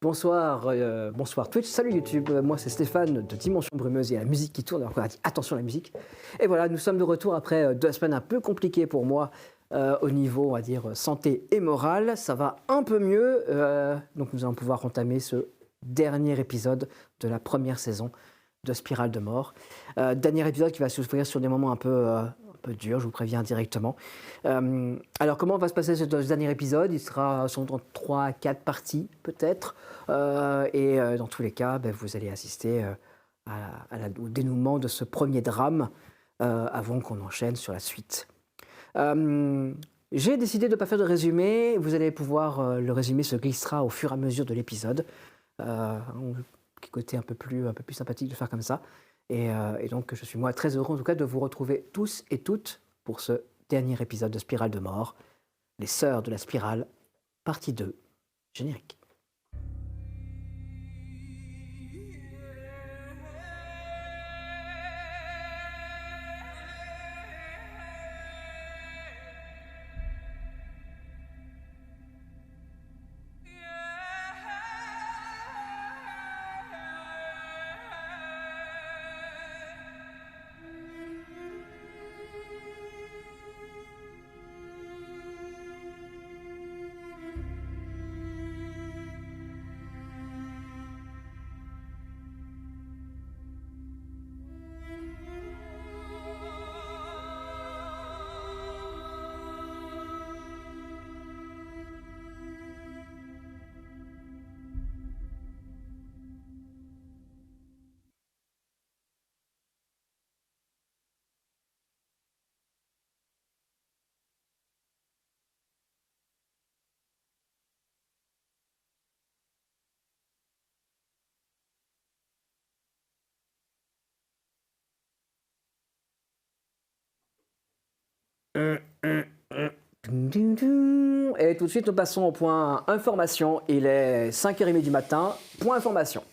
Bonsoir, bonsoir Twitch, salut YouTube, moi c'est Stéphane de Dimension Brumeuse et la musique qui tourne, alors qu'on a dit attention à la musique. Et voilà, nous sommes de retour après 2 semaines un peu compliquées pour moi au niveau, on va dire, santé et morale. Ça va un peu mieux, donc nous allons pouvoir entamer ce dernier épisode de la première saison de Spirale de Mort. Dernier épisode qui va s'ouvrir sur des moments un peu durs, je vous préviens directement. Alors comment va se passer ce dernier épisode? Il sera sans doute en 3 à 4 parties peut-être. Dans tous les cas, vous allez assister au dénouement de ce premier drame avant qu'on enchaîne sur la suite. J'ai décidé de ne pas faire de résumé. Vous allez pouvoir, le résumé se glissera au fur et à mesure de l'épisode. Côté un peu plus sympathique de faire comme ça. Et donc je suis moi très heureux en tout cas de vous retrouver tous et toutes pour ce dernier épisode de Spirale de Mort, les Sœurs de la Spirale, partie 2, générique. Et tout de suite, nous passons au point information. Il est 5h30 du matin. Point information.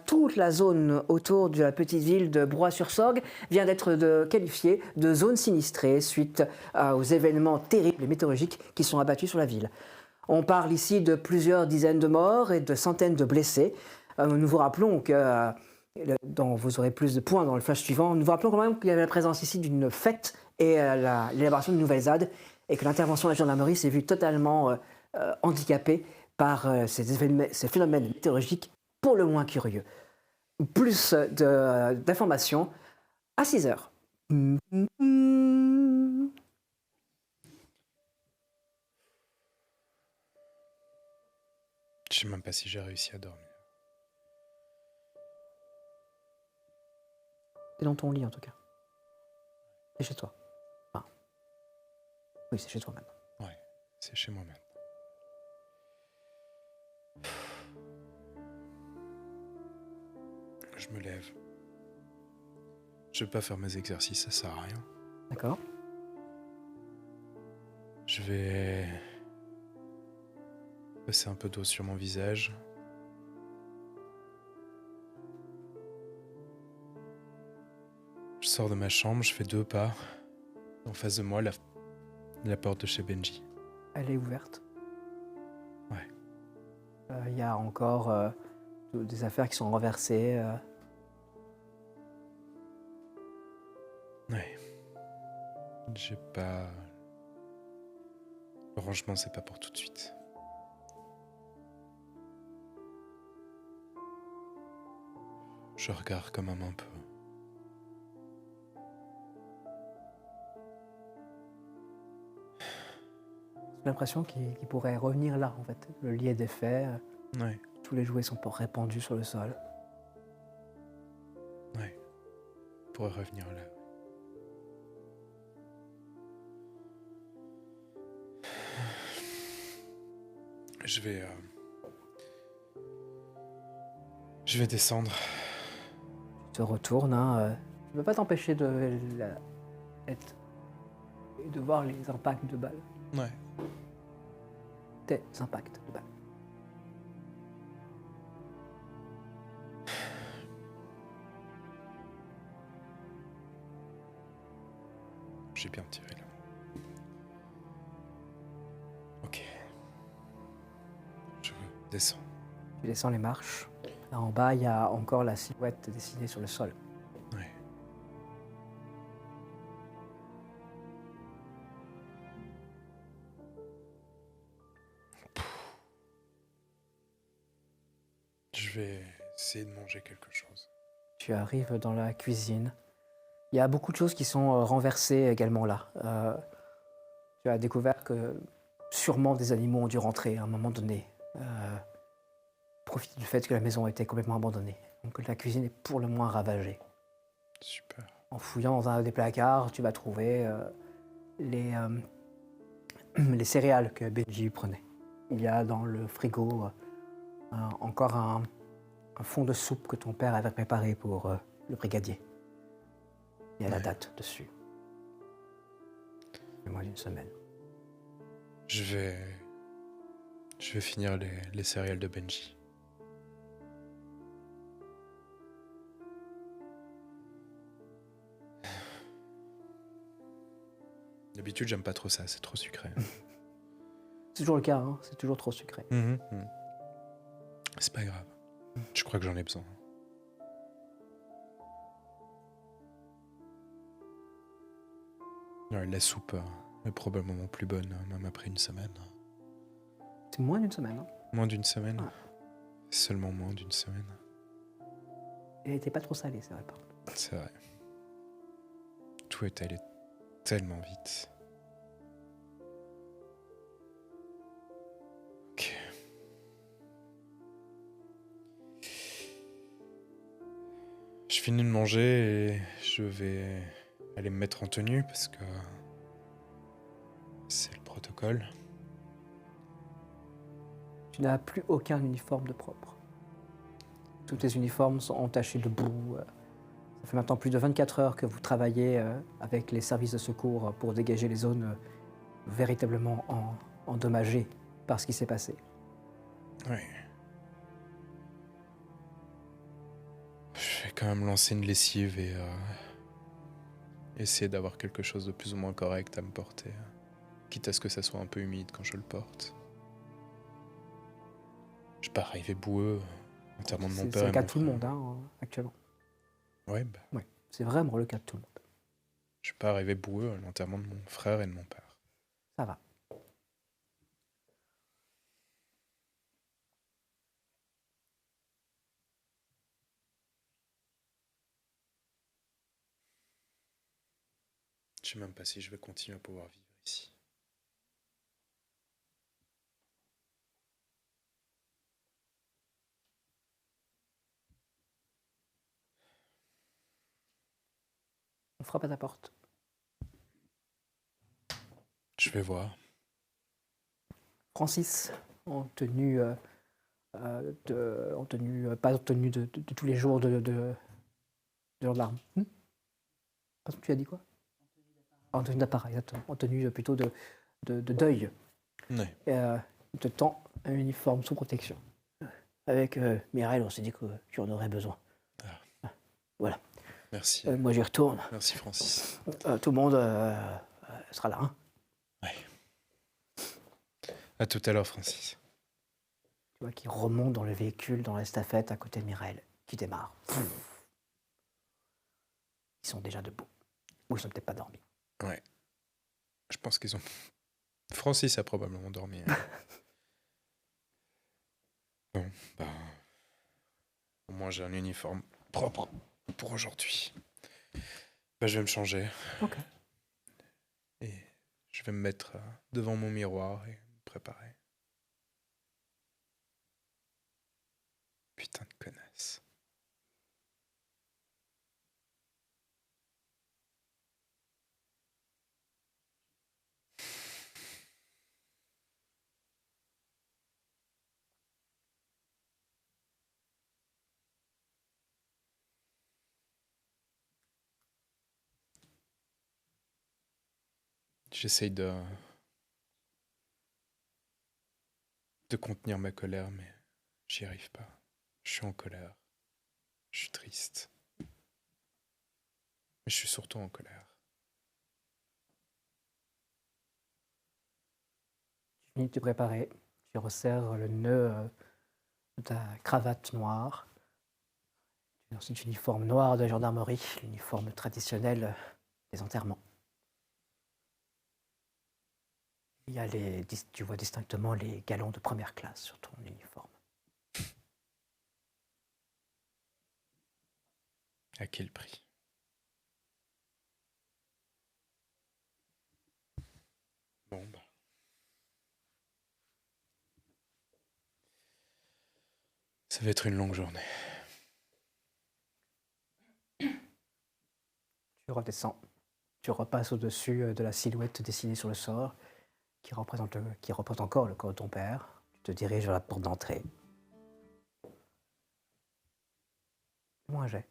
Toute la zone autour de la petite ville de Broye-sur-Sorgue vient d'être qualifiée de zone sinistrée suite aux événements terribles et météorologiques qui sont abattus sur la ville. On parle ici de plusieurs dizaines de morts et de centaines de blessés. Nous vous rappelons que vous aurez plus de points dans le flash suivant. Nous vous rappelons quand même qu'il y avait la présence ici d'une fête et l'élaboration de nouvelles ZAD et que l'intervention de la gendarmerie s'est vue totalement handicapée par ces phénomènes météorologiques pour le moins curieux. Plus d'informations à 6h. Je sais même pas si j'ai réussi à dormir. C'est dans ton lit en tout cas. C'est chez toi. Enfin, oui, c'est chez toi maintenant. Ouais, c'est chez moi maintenant. Je me lève. Je vais pas faire mes exercices, ça sert à rien. D'accord. Je vais passer un peu d'eau sur mon visage. Je sors de ma chambre, je fais 2 pas. En face de moi, la porte de chez Benji. Elle est ouverte. Ouais. Il y a encore des affaires qui sont renversées. Ouais. J'ai pas... Le rangement, c'est pas pour tout de suite. Je regarde quand même un peu. J'ai l'impression qu'il pourrait revenir là, en fait. Le lit est défait, Ouais, tous les jouets sont répandus sur le sol. ouais. Il pourrait revenir là. Je vais descendre. Tu te retournes, hein, tu ne peux pas t'empêcher de voir les impacts de balles. Ouais. Tes impacts de balles. J'ai bien tiré là. Ok. Descends. Tu descends les marches. Là, en bas, il y a encore la silhouette dessinée sur le sol. Ouais. Je vais essayer de manger quelque chose. Tu arrives dans la cuisine. Il y a beaucoup de choses qui sont renversées également là. Tu as découvert que sûrement des animaux ont dû rentrer à un moment donné. Profite du fait que la maison était complètement abandonnée. Donc la cuisine est pour le moins ravagée. Super. En fouillant dans un des placards, tu vas trouver les céréales que Benji prenait. Il y a dans le frigo encore un fond de soupe que ton père avait préparé pour le brigadier. Il y a la date dessus. C'est moins d'une semaine. Je vais finir les céréales de Benji. D'habitude, j'aime pas trop ça, c'est trop sucré. C'est toujours le cas, hein, c'est toujours trop sucré. C'est pas grave. Je crois que j'en ai besoin. Ouais, la soupe est probablement plus bonne, même après une semaine. C'est moins d'une semaine. Hein. Moins d'une semaine. Ouais. Seulement moins d'une semaine. Elle n'était pas trop salée, c'est vrai. Par contre. C'est vrai. Tout est allé tellement vite. Ok. Je finis de manger et je vais aller me mettre en tenue parce que c'est le protocole. Tu n'as plus aucun uniforme de propre. Tous tes uniformes sont entachés de boue. Ça fait maintenant plus de 24 heures que vous travaillez avec les services de secours pour dégager les zones véritablement endommagées par ce qui s'est passé. Oui. Je vais quand même lancer une lessive et essayer d'avoir quelque chose de plus ou moins correct à me porter. Quitte à ce que ça soit un peu humide quand je le porte. Je vais pas arriver boueux. Enterrement de mon père. C'est le et cas mon de tout le frère. monde, hein, actuellement. Ouais, bah. Ouais, c'est vraiment le cas de tout le monde. Je vais pas arriver boueux à l'enterrement de mon frère et de mon père. Ça va. Je sais même pas si je vais continuer à pouvoir vivre ici. On frappe à ta porte. Je vais voir. Francis, en tenue, pas en tenue de tous les jours de gendarme. Tu as dit quoi? En tenue d'appareil, exactement. En tenue plutôt de deuil. Ouais. Il te tend un uniforme sous protection. Avec Mireille, on s'est dit que tu en aurais besoin. Voilà. Merci. Moi, j'y retourne. Merci, Francis. Tout le monde sera là. Hein. Ouais. À tout à l'heure, Francis. Tu vois, qui remonte dans le véhicule, dans l'estafette, à côté de Mireille, qui démarre. Ils sont déjà debout. Ou ils sont peut-être pas dormis. Ouais. Je pense qu'ils ont... Francis a probablement dormi. Hein. Bon, bah... Au moins, j'ai un uniforme propre pour aujourd'hui. Bah, je vais me changer. Ok. Et je vais me mettre devant mon miroir et me préparer. Putain de connasse. J'essaye de contenir ma colère, mais j'y arrive pas. Je suis en colère. Je suis triste. Mais je suis surtout en colère. Tu finis de te préparer. Tu resserres le nœud de ta cravate noire, dans cet uniforme noir de la gendarmerie, l'uniforme traditionnel des enterrements. Tu vois distinctement les galons de première classe sur ton uniforme. À quel prix? Bon, bah. Ça va être une longue journée. Tu redescends. Tu repasses au-dessus de la silhouette dessinée sur le sort, qui représente encore le corps de ton père. Tu te diriges vers la porte d'entrée. Moi, j'ai.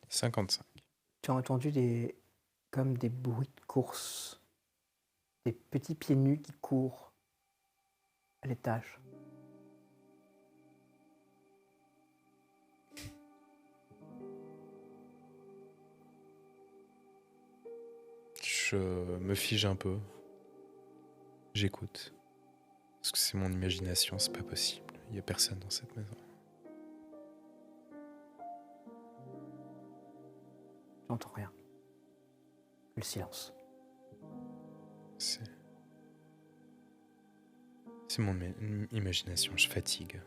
55. Tu as entendu comme des bruits de course, des petits pieds nus qui courent à l'étage. Je me fige un peu. J'écoute. Parce que c'est mon imagination, c'est pas possible. Il n'y a personne dans cette maison. J'entends rien. Le silence. C'est mon imagination, je fatigue.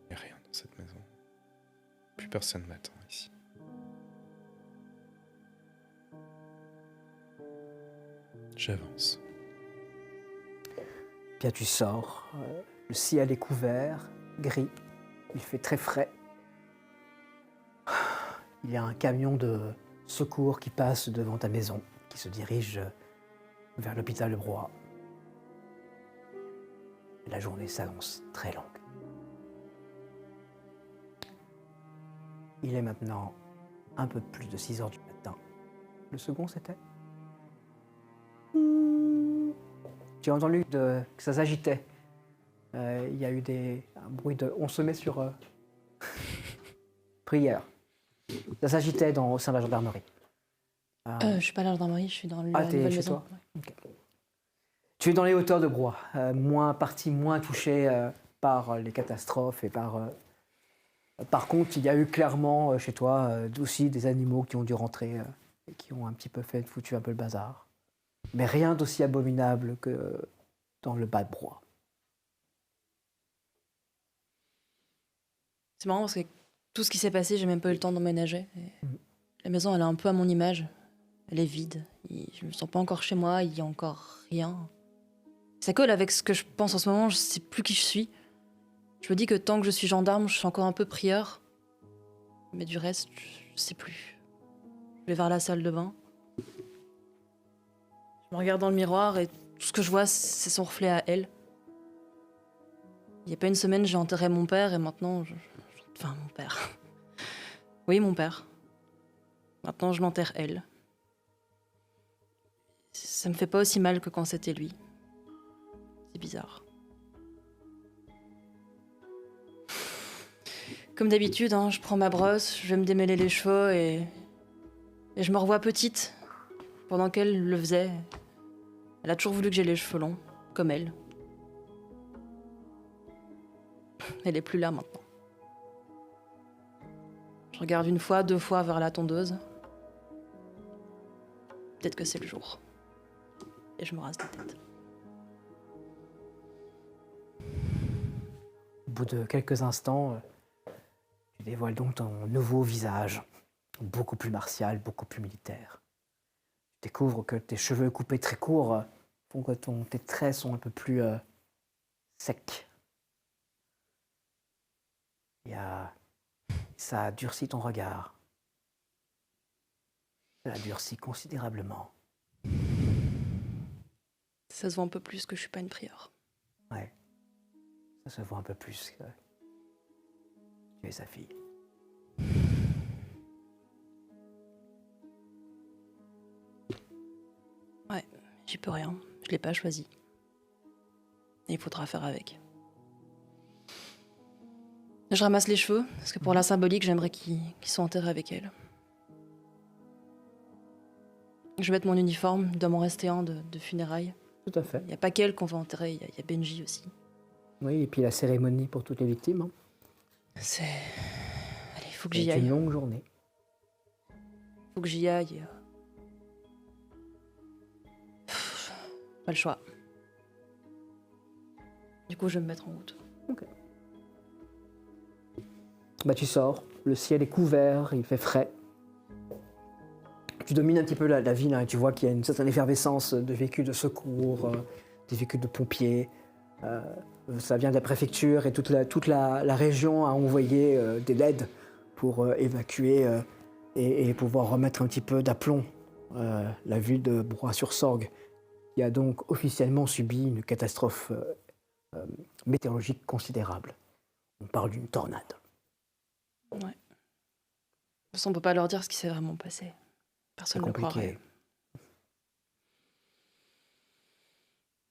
Il n'y a rien dans cette maison. Plus personne m'attend ici. J'avance. Bien, tu sors. Le ciel est couvert, gris. Il fait très frais. Il y a un camion de secours qui passe devant ta maison, qui se dirige vers l'hôpital de Broye. La journée s'annonce très longue. Il est maintenant un peu plus de 6 heures du matin. Le second, c'était Tu as entendu que ça s'agitait. Il y a eu un bruit de... On se met sur prière. Ça s'agitait au sein de la gendarmerie. Je suis pas à la gendarmerie, je suis dans la t'es nouvelle chez maison. toi. Okay. Tu es dans les hauteurs de Broye, moins touché par les catastrophes et Par contre, il y a eu clairement chez toi aussi des animaux qui ont dû rentrer et qui ont un petit peu foutu un peu le bazar. Mais rien d'aussi abominable que dans le bas de Broye. C'est marrant parce que tout ce qui s'est passé, j'ai même pas eu le temps d'emménager. La maison, elle est un peu à mon image. Elle est vide. Je me sens pas encore chez moi, il y a encore rien. Ça colle avec ce que je pense en ce moment, je sais plus qui je suis. Je me dis que tant que je suis gendarme, je suis encore un peu prieur. Mais du reste, je sais plus. Je vais vers la salle de bain. Je me regarde dans le miroir et tout ce que je vois, c'est son reflet à elle. Il y a pas une semaine, j'ai enterré mon père et maintenant... Enfin, mon père. Oui, mon père. Maintenant, je l'enterre elle. Ça me fait pas aussi mal que quand c'était lui. C'est bizarre. Comme d'habitude, hein, je prends ma brosse, je vais me démêler les cheveux et je me revois petite, pendant qu'elle le faisait. Elle a toujours voulu que j'ai les cheveux longs, comme elle. Elle est plus là maintenant. Je regarde une fois, 2 fois vers la tondeuse. Peut-être que c'est le jour. Et je me rase la tête. Au bout de quelques instants, tu dévoiles donc ton nouveau visage, beaucoup plus martial, beaucoup plus militaire. Tu découvres que tes cheveux coupés très courts font que tes traits sont un peu plus secs. Ça a durci ton regard. Ça a durci considérablement. Ça se voit un peu plus que je suis pas une prieure. Ouais. Ça se voit un peu plus que tu es sa fille. Ouais, j'y peux rien. Je l'ai pas choisi. Et il faudra faire avec. Je ramasse les cheveux, parce que pour la symbolique, j'aimerais qu'ils soient enterrés avec elle. Je vais mettre mon uniforme, il doit m'en rester un de funérailles. Tout à fait. Il n'y a pas qu'elle qu'on va enterrer, il y a Benji aussi. Oui, et puis la cérémonie pour toutes les victimes. Hein. C'est... Allez, faut que C'est j'y une aille. longue journée. Faut que j'y aille. Pas le choix. Du coup, je vais me mettre en route. Bah, tu sors, le ciel est couvert, il fait frais. Tu domines un petit peu la ville, hein, et tu vois qu'il y a une certaine effervescence de véhicules de secours, des véhicules de pompiers. Ça vient de la préfecture et toute la région a envoyé des LED pour évacuer et pouvoir remettre un petit peu d'aplomb la ville de Broye-sur-Sorgue, qui a donc officiellement subi une catastrophe météorologique considérable. On parle d'une tornade. Ouais. De toute façon, on peut pas leur dire ce qui s'est vraiment passé. C'est Personne ne le croirait. compliqué.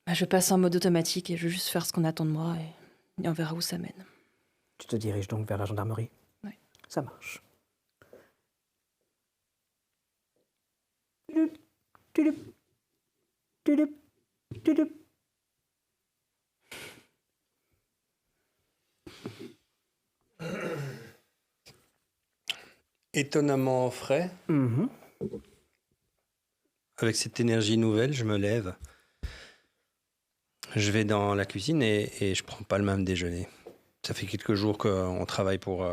Bah, je passe en mode automatique et je vais juste faire ce qu'on attend de moi et on verra où ça mène. Tu te diriges donc vers la gendarmerie? Ouais. Ça marche. Étonnamment frais. Mhm. Avec cette énergie nouvelle, je me lève. Je vais dans la cuisine et je prends pas le même déjeuner. Ça fait quelques jours qu'on travaille pour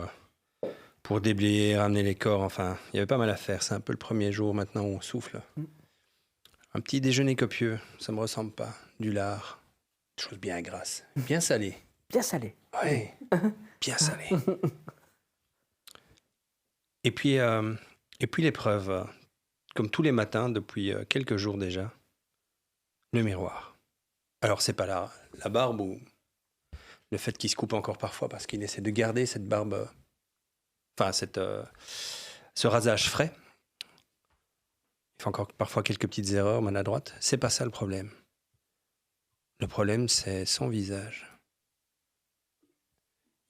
déblayer, ramener les corps. Enfin, il y avait pas mal à faire. C'est un peu le premier jour maintenant où on souffle. Un petit déjeuner copieux, ça me ressemble pas. Du lard, des choses bien grasses, bien salées. Bien salé. Ouais, bien salées. Et puis l'épreuve, comme tous les matins depuis quelques jours déjà, le miroir. Alors c'est pas la barbe ou le fait qu'il se coupe encore parfois parce qu'il essaie de garder cette barbe, ce rasage frais. Il fait encore parfois quelques petites erreurs maladroites. C'est pas ça le problème. Le problème, c'est son visage.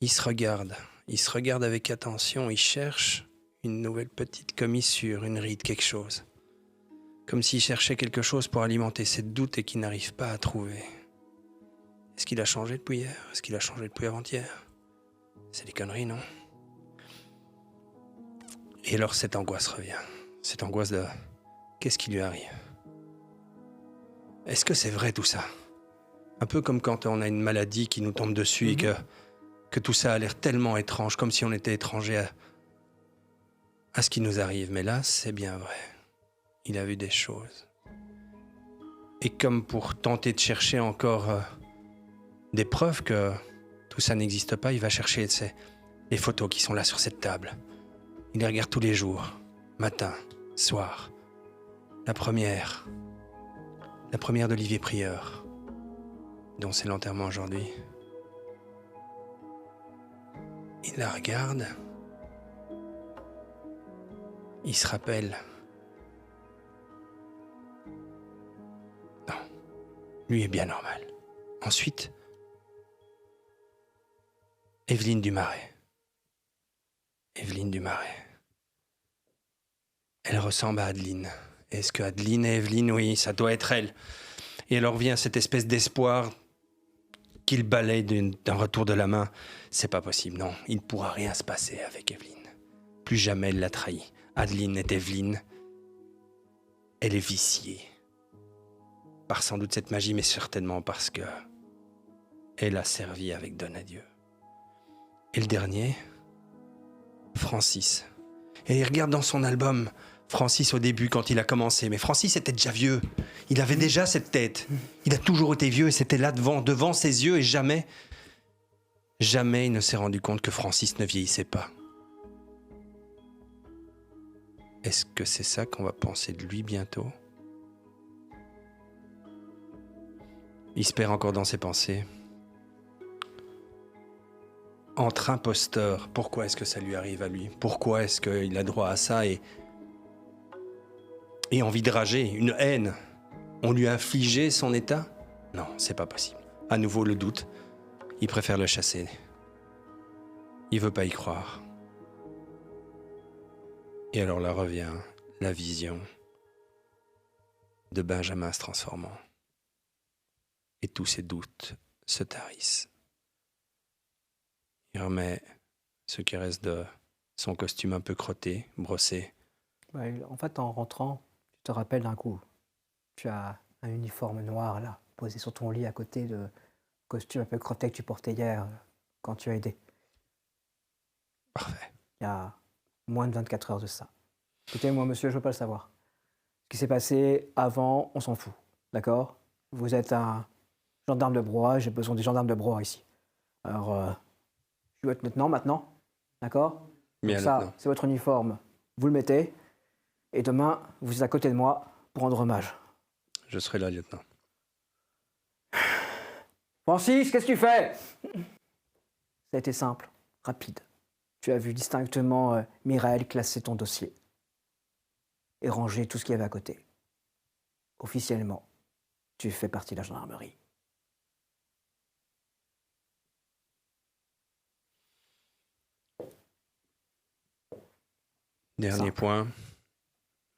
Il se regarde avec attention, il cherche une nouvelle petite commissure, une ride, quelque chose. Comme s'il cherchait quelque chose pour alimenter ses doutes et qu'il n'arrive pas à trouver. Est-ce qu'il a changé depuis hier? Est-ce qu'il a changé depuis avant-hier? C'est des conneries, non? Et alors cette angoisse revient. Cette angoisse de... Qu'est-ce qui lui arrive? Est-ce que c'est vrai tout ça? Un peu comme quand on a une maladie qui nous tombe dessus et que tout ça a l'air tellement étrange, comme si on était étranger à ce qui nous arrive. Mais là, c'est bien vrai. Il a vu des choses. Et comme pour tenter de chercher encore des preuves que tout ça n'existe pas, il va chercher les photos qui sont là sur cette table. Il les regarde tous les jours, matin, soir. La première d'Olivier Prieur, dont c'est l'enterrement aujourd'hui. Il la regarde. Il se rappelle. Non, lui est bien normal. Ensuite, Evelyne Dumaret. Evelyne Dumaret. Elle ressemble à Adeline. Est-ce que Adeline et Evelyne, oui, ça doit être elle. Et alors vient cette espèce d'espoir qu'il balaye d'un retour de la main. C'est pas possible, non. Il ne pourra rien se passer avec Evelyne. Plus jamais elle l'a trahi. Adeline est Evelyne. Elle est viciée. Par sans doute cette magie, mais certainement parce que elle a servi avec Donadieu. Et le dernier, Francis. Et il regarde dans son album Francis au début quand il a commencé. Mais Francis était déjà vieux. Il avait déjà cette tête. Il a toujours été vieux et c'était là devant ses yeux et jamais il ne s'est rendu compte que Francis ne vieillissait pas. Est-ce que c'est ça qu'on va penser de lui bientôt? Il se perd encore dans ses pensées. Entre imposteurs, pourquoi est-ce que ça lui arrive à lui? Pourquoi est-ce qu'il a droit à ça et envie de rager, une haine? On lui a infligé son état? Non, c'est pas possible. À nouveau le doute. Il préfère le chasser. Il veut pas y croire. Et alors là revient la vision de Benjamin se transformant. Et tous ses doutes se tarissent. Il remet ce qui reste de son costume un peu crotté, brossé. Ouais, en fait, en rentrant, tu te rappelles d'un coup, tu as un uniforme noir là, posé sur ton lit à côté de costume un peu crotté que tu portais hier quand tu as aidé. Parfait. Il y a moins de 24 heures de ça. Écoutez-moi, monsieur, je veux pas le savoir. Ce qui s'est passé avant, on s'en fout. D'accord? Vous êtes un gendarme de Broye, j'ai besoin des gendarmes de Broye ici. Alors, je suis votre lieutenant maintenant. D'accord? Bien, Donc ça, lieutenant. c'est votre uniforme. Vous le mettez. Et demain, vous êtes à côté de moi pour rendre hommage. Je serai là, lieutenant. Francis, qu'est-ce que tu fais? Ça a été simple, rapide. Tu as vu distinctement Mireille classer ton dossier et ranger tout ce qu'il y avait à côté. Officiellement, tu fais partie de la gendarmerie. Dernier Simple. point.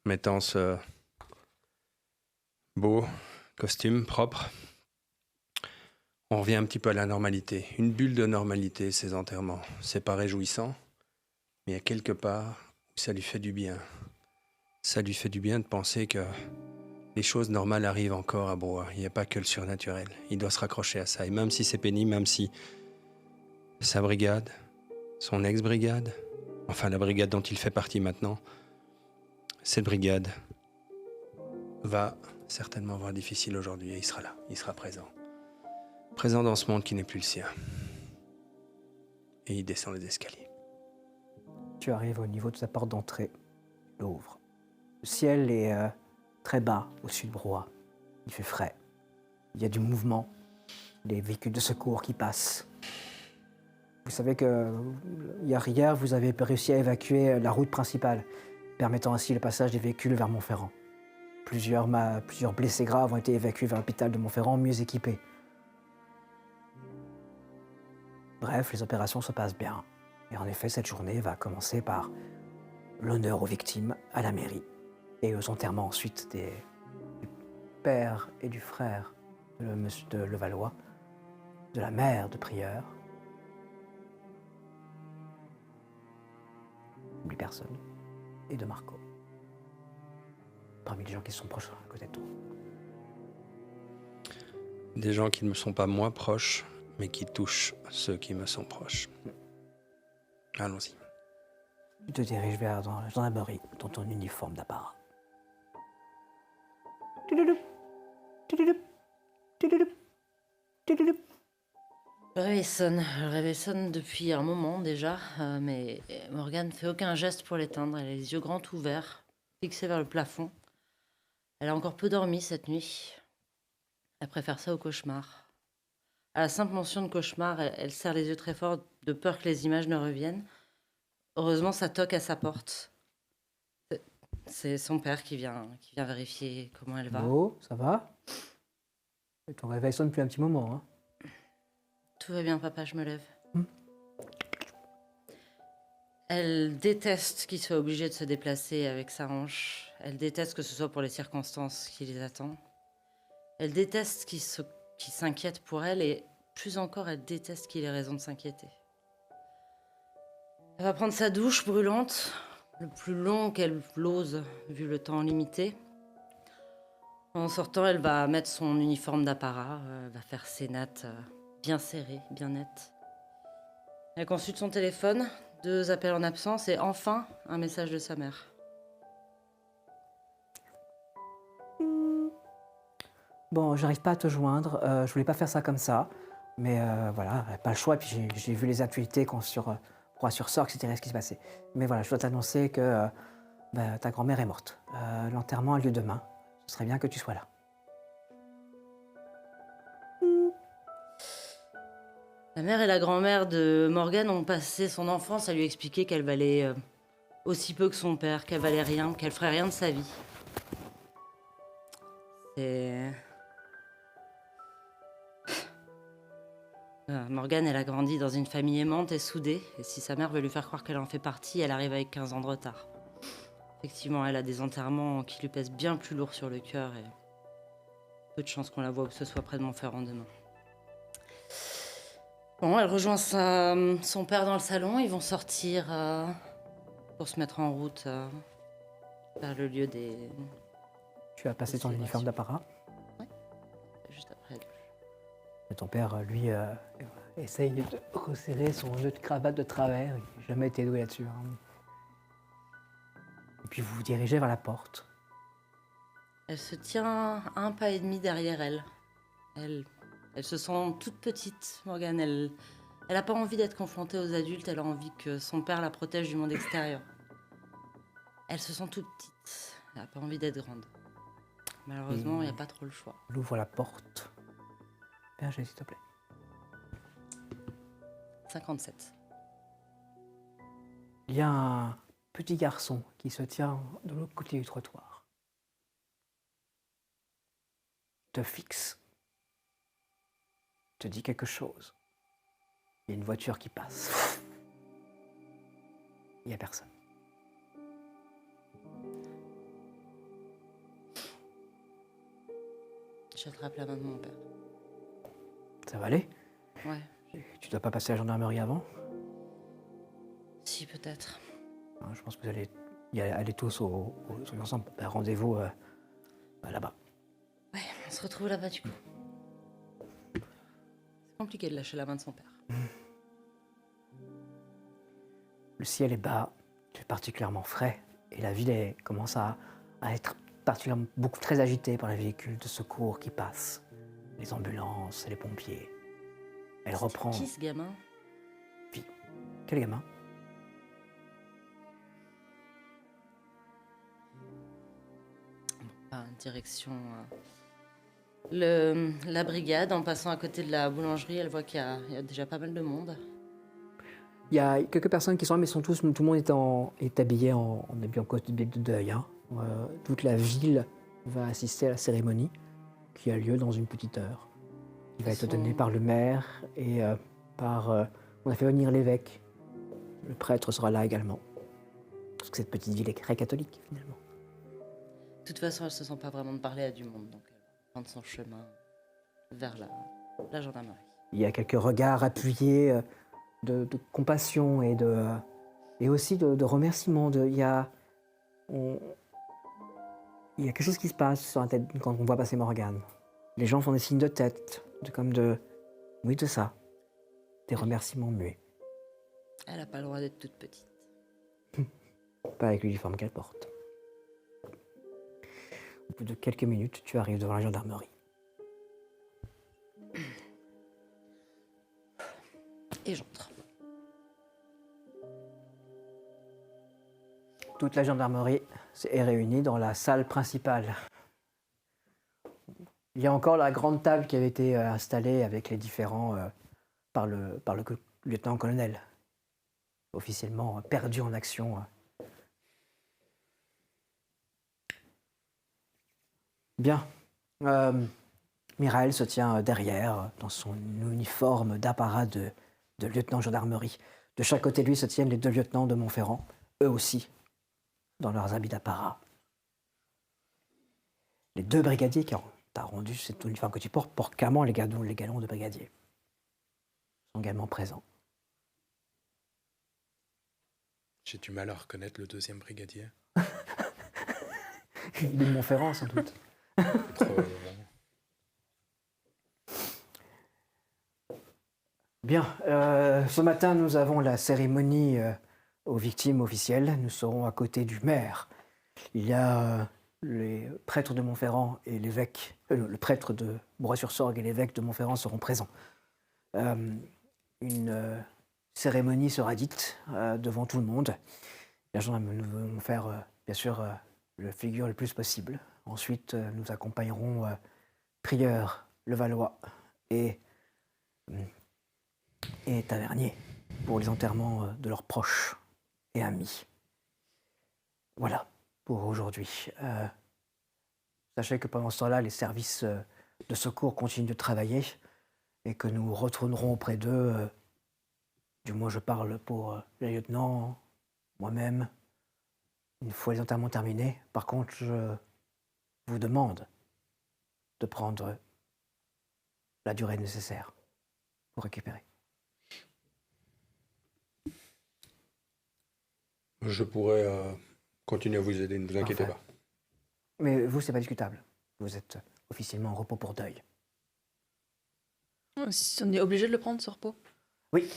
Mettant ce beau costume propre, on revient un petit peu à la normalité. Une bulle de normalité, ces enterrements. C'est pas réjouissant, mais il y a quelque part où ça lui fait du bien. Ça lui fait du bien de penser que les choses normales arrivent encore à Broye. Il n'y a pas que le surnaturel. Il doit se raccrocher à ça. Et même si c'est pénible, même si sa brigade, son ex-brigade, enfin la brigade dont il fait partie maintenant, cette brigade va certainement avoir difficile aujourd'hui et il sera là, il sera présent. Présent dans ce monde qui n'est plus le sien. Et il descend les escaliers. Tu arrives au niveau de sa porte d'entrée, l'ouvre. Le ciel est très bas au-dessus de Broye. Il fait frais. Il y a du mouvement, des véhicules de secours qui passent. Vous savez que hier, vous avez réussi à évacuer la route principale, permettant ainsi le passage des véhicules vers Montferrand. Plusieurs blessés graves ont été évacués vers l'hôpital de Montferrand, mieux équipés. Bref, les opérations se passent bien. Et en effet, cette journée va commencer par l'honneur aux victimes à la mairie et aux enterrements ensuite du père et du frère de Levallois, de la mère de Prieur. N'oublie personne. Et de Marco. Parmi les gens qui sont proches à côté de toi. Des gens qui ne me sont pas moi proches, mais qui touchent ceux qui me sont proches. Allons-y. Tu te diriges vers la gendarmerie dans ton uniforme d'apparat. Le réveil sonne depuis un moment déjà, mais Morgane ne fait aucun geste pour l'éteindre. Elle a les yeux grands ouverts, fixés vers le plafond. Elle a encore peu dormi cette nuit. Elle préfère ça au cauchemar. À la simple mention de cauchemar, elle serre les yeux très fort de peur que les images ne reviennent. Heureusement, ça toque à sa porte. C'est son père qui vient vérifier comment elle va. Oh, ça va? Et ton réveil sonne depuis un petit moment, hein? Tout va bien, papa, je me lève. Hmm. Elle déteste qu'il soit obligé de se déplacer avec sa hanche. Elle déteste que ce soit pour les circonstances qui les attendent. Elle déteste qu'il s'inquiète pour elle et plus encore, elle déteste qu'il ait raison de s'inquiéter. Elle va prendre sa douche brûlante, le plus long qu'elle l'ose, vu le temps limité. En sortant, elle va mettre son uniforme d'apparat, va faire ses nattes bien serrées, bien nettes. Elle consulte son téléphone, 2 appels en absence et enfin un message de sa mère. Bon, j'arrive pas à te joindre. Je voulais pas faire ça comme ça. Mais voilà, pas le choix. Et puis j'ai vu les actualités sur Sorc, etc. Ce qui se passait. Mais voilà, je dois t'annoncer que ta grand-mère est morte. L'enterrement a lieu demain. Ce serait bien que tu sois là. La mère et la grand-mère de Morgane ont passé son enfance à lui expliquer qu'elle valait aussi peu que son père, qu'elle valait rien, qu'elle ferait rien de sa vie. Morgane, elle a grandi dans une famille aimante et soudée, et si sa mère veut lui faire croire qu'elle en fait partie, elle arrive avec 15 ans de retard. Effectivement, elle a des enterrements qui lui pèsent bien plus lourd sur le cœur, et peu de chance qu'on la voit où que ce soit près de Montferrand demain. Bon, elle rejoint son père dans le salon. Ils vont sortir pour se mettre en route vers le lieu des... Tu as passé ton Célébration. uniforme d'apparat. Juste après. Et ton père, lui, essaye de resserrer son nœud de cravate de travers. Il n'a jamais été doué là-dessus. Hein. Et puis vous vous dirigez vers la porte. Elle se tient un pas et demi derrière elle. Elle se sent toute petite, Morgane. Elle n'a pas envie d'être confrontée aux adultes. Elle a envie que son père la protège du monde extérieur. Elle se sent toute petite. Elle n'a pas envie d'être grande. Malheureusement, il n'y a pas trop le choix. Elle ouvre la porte. Berger, s'il te plaît. 57. Il y a un petit garçon qui se tient de l'autre côté du trottoir. Te fixe. Te dit quelque chose. Il y a une voiture qui passe. Il n'y a personne. J'attrape la main de mon père. Ça va aller? Ouais, Tu dois pas passer à la gendarmerie avant? si peut-être. Hein, je pense que vous allez aller tous ensemble. Rendez-vous là-bas. Ouais, on se retrouve là-bas du coup. C'est compliqué de lâcher la main de son père. Le ciel est bas, il fait particulièrement frais, et la ville commence à être particulièrement très agitée par les véhicules de secours qui passent, les ambulances, les pompiers. Elle reprend. Qui ce gamin? Quel gamin? Direction la brigade. En passant à côté de la boulangerie, elle voit qu'il y a déjà pas mal de monde. Il y a quelques personnes qui sont là, mais tout le monde est habillé en habit en costume de deuil. Hein. Toute la ville va assister à la cérémonie qui a lieu dans une petite heure. Qui va être donnée par le maire et on a fait venir l'évêque. Le prêtre sera là également. Parce que cette petite ville est très catholique, finalement. De toute façon, elle se sent pas vraiment de parler à du monde, donc elle va prendre son chemin vers la gendarmerie. Il y a quelques regards appuyés de compassion et aussi de remerciement. Il y a quelque chose qui se passe sur la tête quand on voit passer Morgane. Les gens font des signes de tête, oui, de ça. Des remerciements muets. Elle a pas le droit d'être toute petite. Pas avec l'uniforme qu'elle porte. Au bout de quelques minutes, tu arrives devant la gendarmerie. Et j'entre. Toute la gendarmerie est réunie dans la salle principale. Il y a encore la grande table qui avait été installée avec les différents par le lieutenant-colonel, officiellement perdu en action. Bien. Mirael se tient derrière, dans son uniforme d'apparat de lieutenant de gendarmerie. De chaque côté de lui se tiennent les 2 lieutenants de Montferrand, eux aussi, dans leurs habits d'apparat. Les 2 brigadiers qui ont rendu cet uniforme que tu portent clairement les galons de brigadier. Ils sont également présents. J'ai du mal à reconnaître le 2e brigadier. De Montferrand, sans doute. Probablement. Bien, ce matin, nous avons la cérémonie aux victimes officielles. Nous serons à côté du maire. Il y a les prêtres de Montferrand et l'évêque, le prêtre de Bourg-sur-Sorgue et l'évêque de Montferrand seront présents. Une cérémonie sera dite devant tout le monde. Les gens vont faire, bien sûr, le figure le plus possible. Ensuite, nous accompagnerons Prieur, Levallois et Tavernier pour les enterrements de leurs proches et amis. Voilà pour aujourd'hui. Sachez que pendant ce temps-là, les services de secours continuent de travailler et que nous retournerons auprès d'eux. Du moins, je parle pour les lieutenants, moi-même, une fois les enterrements terminés. Par contre, je vous demande de prendre la durée nécessaire pour récupérer. Je pourrais continuer à vous aider, ne vous inquiétez Parfait. pas. Mais vous, c'est pas discutable. Vous êtes officiellement en repos pour deuil. Si on est obligé de le prendre, ce repos. Oui.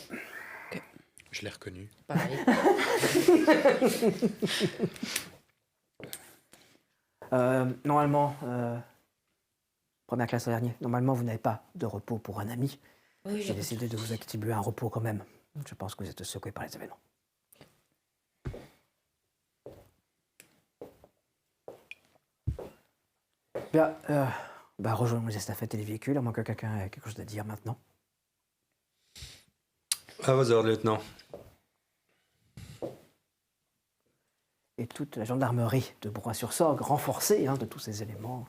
Je l'ai reconnu. Pareil. Normalement, première classe au dernier, normalement, vous n'avez pas de repos pour un ami. Oui, J'ai décidé de vous attribuer un repos quand même. Je pense que vous êtes secoué par les événements. Bien, rejoignons les estafettes et les véhicules, à moins que quelqu'un ait quelque chose à dire maintenant. À vos ordres, lieutenant. Et toute la gendarmerie de Broye-sur-Sorgue, renforcée de tous ces éléments,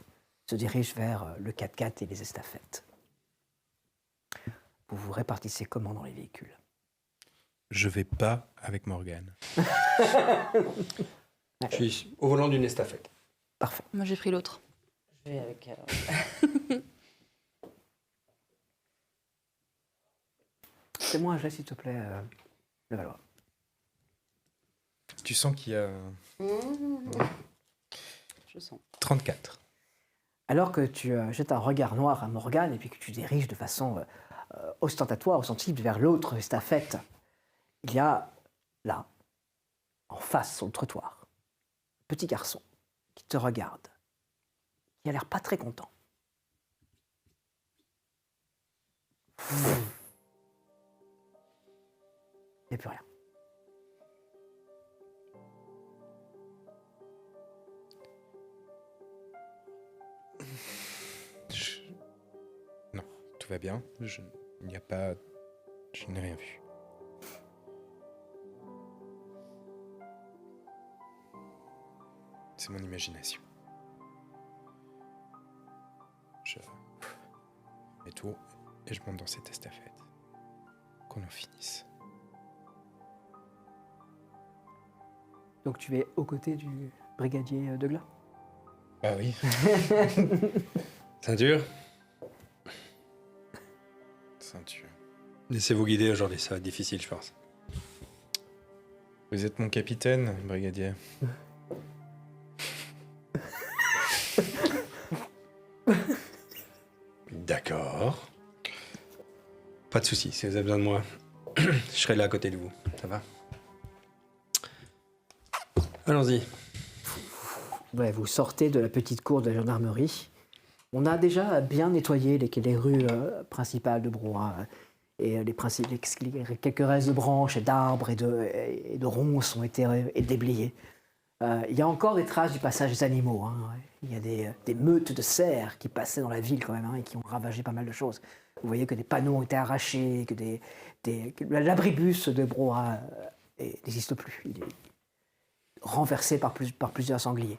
se dirige vers le 4x4 et les estafettes. Vous vous répartissez comment dans les véhicules? Je vais pas avec Morgane. Je suis au volant d'une estafette. Parfait. Moi, j'ai pris l'autre. Je vais avec. Fais-moi un geste, s'il te plaît, le Valois. Tu sens qu'il y a Je sens. 34. Alors que tu jettes un regard noir à Morgane et puis que tu diriges de façon ostentatoire, ostensible, vers l'autre estafette, il y a là, en face, sur le trottoir, un petit garçon qui te regarde, qui a l'air pas très content. Il n'y a plus rien. Non, tout va bien. Il n'y a pas... Je n'ai rien vu. C'est mon imagination. Je mets tout et je monte dans cette estafette. Qu'on en finisse. Donc tu es aux côtés du brigadier Degla? Bah oui. Ceinture, Ceinture. laissez-vous guider aujourd'hui, ça va être difficile, je pense. Vous êtes mon capitaine, brigadier. D'accord. Pas de souci, si vous avez besoin de moi, je serai là à côté de vous. Ça va? Allons-y. Ouais, vous sortez de la petite cour de la gendarmerie. On a déjà bien nettoyé les rues principales de Broye. Et quelques restes de branches et d'arbres et de ronces ont été déblayés. Il y a encore des traces du passage des animaux. Ouais. Il y a des meutes de cerfs qui passaient dans la ville quand même et qui ont ravagé pas mal de choses. Vous voyez que des panneaux ont été arrachés, que l'abribus de Broye n'existe plus. Il est renversé par plusieurs sangliers.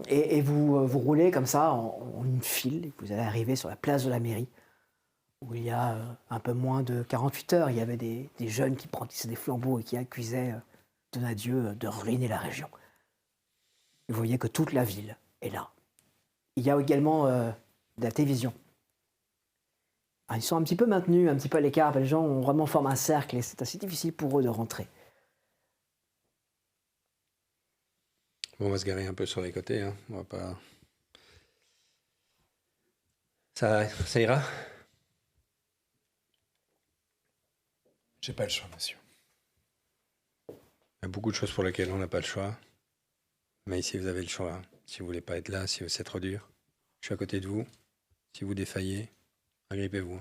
Et vous roulez comme ça en une file. Et vous allez arriver sur la place de la mairie, où il y a un peu moins de 48 heures, il y avait des jeunes qui brandissaient des flambeaux et qui accusaient Donadieu de ruiner la région. Vous voyez que toute la ville est là. Il y a également de la télévision. Alors, ils sont un petit peu maintenus, un petit peu à l'écart. Les gens ont vraiment formé un cercle et c'est assez difficile pour eux de rentrer. Bon, on va se garer un peu sur les côtés, hein. On va pas... Ça ira? J'ai pas le choix, monsieur. Il y a beaucoup de choses pour lesquelles on n'a pas le choix. Mais ici, vous avez le choix. Si vous voulez pas être là, si c'est trop dur, je suis à côté de vous. Si vous défaillez, agrippez-vous.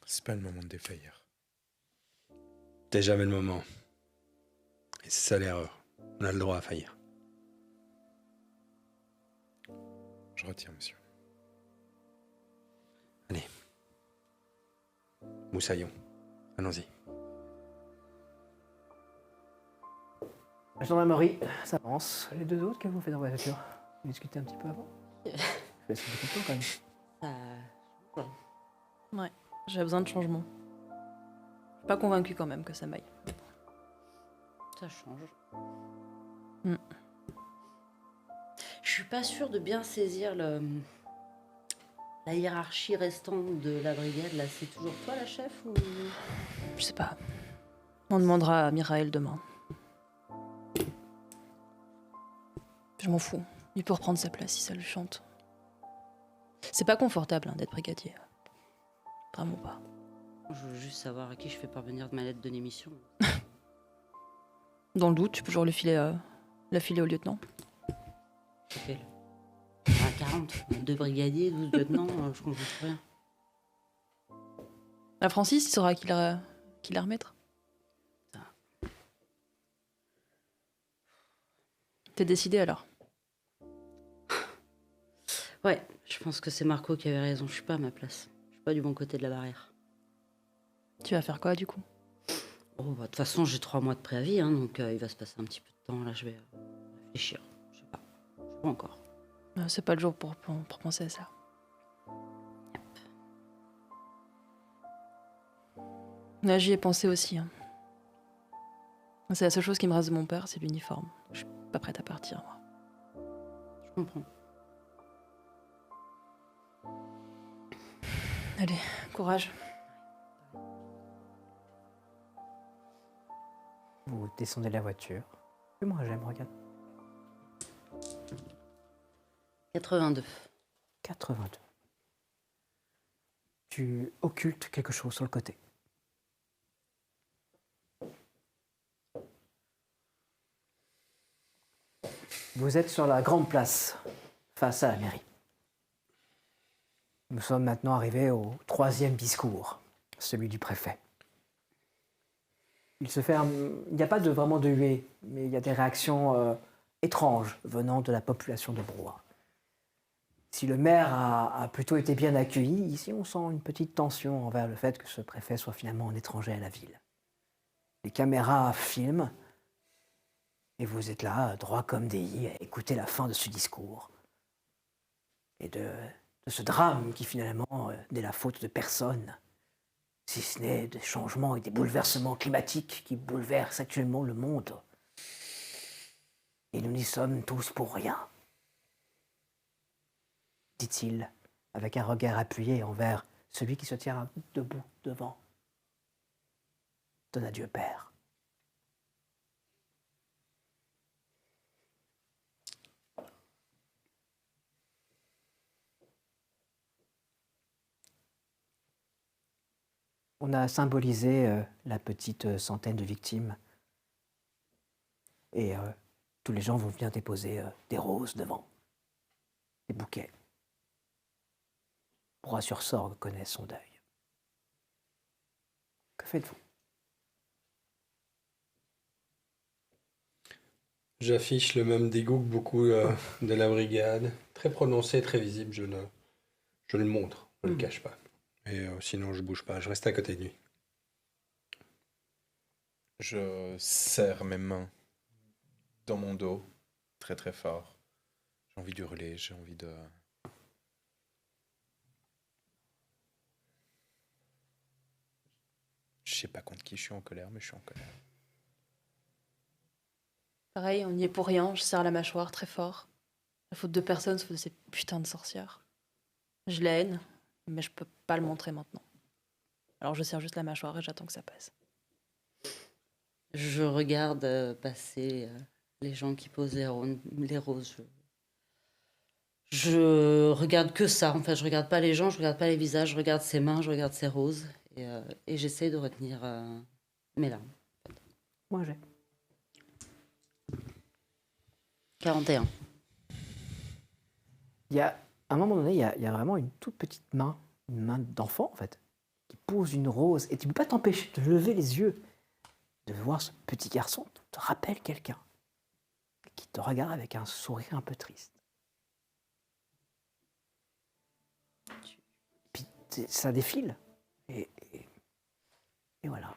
C'est pas le moment de défaillir. C'est jamais le moment. Et c'est ça l'erreur. On a le droit à faillir. Je retiens, monsieur. Allez. Moussaillons. Allons-y. La gendarmerie s'avance. Les deux autres, qu'avez-vous fait dans la voiture? Vous discutez un petit peu avant? Vous laissez beaucoup de temps quand même. Ouais, j'ai besoin de changement. Je suis pas convaincue quand même que ça m'aille. Ça change. Mm. Je suis pas sûre de bien saisir la hiérarchie restante de la brigade. Là, c'est toujours toi la chef ou... Je sais pas. On demandera à Mirael demain. Je m'en fous. Il peut reprendre sa place si ça lui chante. C'est pas confortable d'être brigadier. Vraiment pas. Je veux juste savoir à qui je fais parvenir ma lettre de démission. Dans le doute, tu peux toujours la filer au lieutenant. Lequel? À 40. 2 brigadiers, 12 lieutenants, je comprends plus rien. La Francis, il saura qui la remettre. T'es décidé alors? Ouais, je pense que c'est Marco qui avait raison. Je suis pas à ma place. Je suis pas du bon côté de la barrière. Tu vas faire quoi du coup? Oh, bah, de toute façon, j'ai 3 mois de préavis, hein, donc il va se passer un petit peu de temps. Là, je vais réfléchir. Je sais pas. Je sais pas encore. C'est pas le jour pour penser à ça. Là, j'y ai pensé aussi. Hein. C'est la seule chose qui me reste de mon père, c'est l'uniforme. Je suis pas prête à partir, moi. Je comprends. Allez, courage. Vous descendez de la voiture. Et moi, j'aime, regarde. 82. 82. Tu occultes quelque chose sur le côté. Vous êtes sur la grande place, face à la mairie. Nous sommes maintenant arrivés au 3e discours, celui du préfet. Il n'y a pas vraiment de huée, mais il y a des réactions étranges venant de la population de Broye. Si le maire a plutôt été bien accueilli, ici on sent une petite tension envers le fait que ce préfet soit finalement un étranger à la ville. Les caméras filment, et vous êtes là, droit comme des i, à écouter la fin de ce discours. Et de ce drame qui finalement n'est la faute de personne, si ce n'est des changements et des bouleversements climatiques qui bouleversent actuellement le monde. Et nous n'y sommes tous pour rien, dit-il, avec un regard appuyé envers celui qui se tient debout devant. Donne adieu, Père. On a symbolisé la petite centaine de victimes. Et tous les gens vont venir déposer des roses devant, des bouquets. Broye-sur-Sorgue connaît son deuil. Que faites-vous? J'affiche le même dégoût que beaucoup de la brigade. Très prononcé, très visible. Je le montre, je ne le cache pas. Et sinon, je bouge pas. Je reste à côté de lui. Je serre mes mains dans mon dos, très très fort. J'ai envie d'hurler, j'ai envie de... Je sais pas contre qui je suis en colère, mais je suis en colère. Pareil, on n'y est pour rien, je serre la mâchoire très fort. La faute de personne, sauf de ces putains de sorcières. Je la haine, mais je peux pas le montrer maintenant. Alors je serre juste la mâchoire et j'attends que ça passe. Je regarde passer les gens qui posent les roses. Je regarde que ça. En fait, je regarde pas les gens, je regarde pas les visages, je regarde ses mains, je regarde ses roses. Et j'essaie de retenir mes larmes. Moi, j'ai. 41. Il y a, à un moment donné, il y a vraiment une toute petite main, une main d'enfant, en fait, qui pose une rose. Et tu ne peux pas t'empêcher de lever les yeux, de voir ce petit garçon qui te rappelle quelqu'un, qui te regarde avec un sourire un peu triste. Puis ça défile. Et voilà.